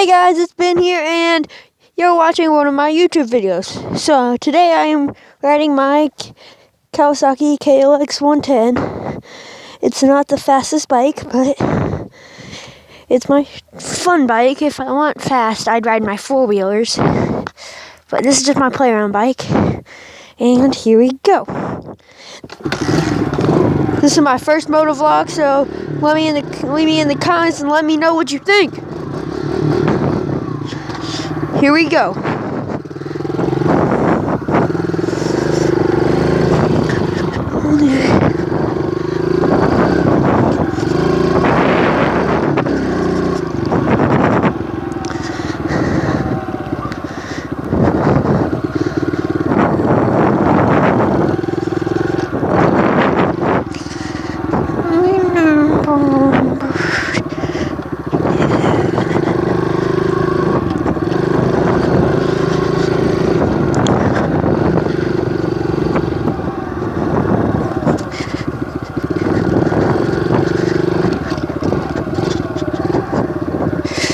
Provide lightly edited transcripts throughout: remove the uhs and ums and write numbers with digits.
Hey guys, it's Ben here, and you're watching one of my YouTube videos. So today I am riding my Kawasaki KLX 110. It's not the fastest bike, but it's my fun bike. If I want fast, I'd ride my four-wheelers. But this is just my play-around bike, and here we go. This is my first moto vlog, so leave me in the comments and let me know what you think. Here we go.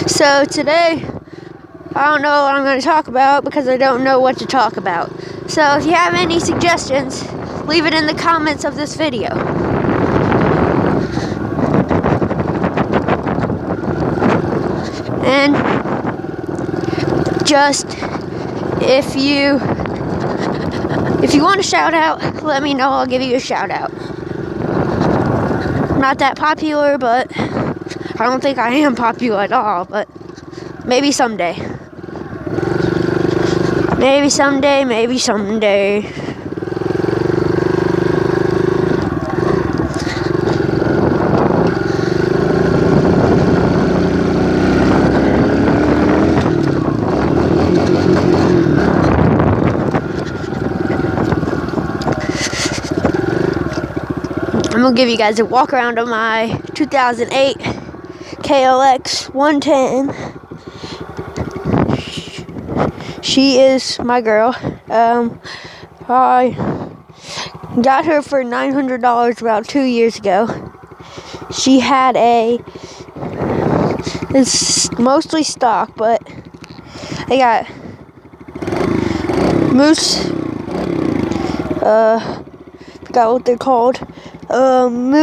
So today, I don't know what I'm going to talk about because I don't know what to talk about. So if you have any suggestions, leave it in the comments of this video. And just, if you want a shout out, let me know, I'll give you a shout out. Not that popular, but I don't think I am popular at all, but maybe someday. Maybe someday, maybe someday. I'm gonna give you guys a walk around of my 2008 KLX 110. She is my girl. I got her for $900 about 2 years ago. She had it's mostly stock, but I got moose, forgot what they're called, moose